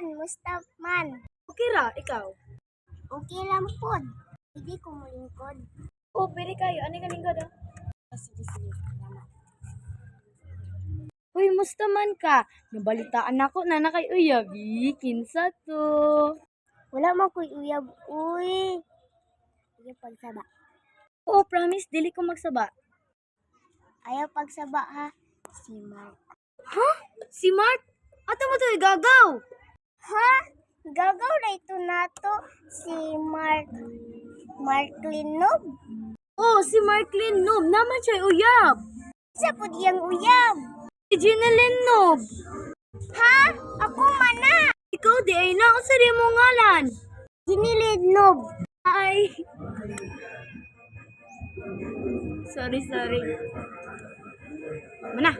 man, musta man. Okay ra, ikaw? Okay lang po. Hindi ko mulingkod. Oh, pwede kayo. Ano ka lingkod ah? Sige, sige. Salamat. Uy, musta man ka? Nabalitaan ako na kay Uyabi. Kinsa to? Wala man ko'y uyab. Uy. Ayaw pagsaba. Oo, promise, dili ko magsaba. Ayaw pagsaba ha. Si Mark. Ha? Si Mark? Ato mo to gagaw. Ha? Gagaw na ito nato. Si Mark. Marklin Nob. Oh, si Marklin Noob. Naman siya uyab. Sa po diyang uyab. Si Ginalyn Noob. Ha? Ako mana. Ikaw di ay na. Sa di mo ngalan. Ginilid Nob. Ay. Sorry. Mana?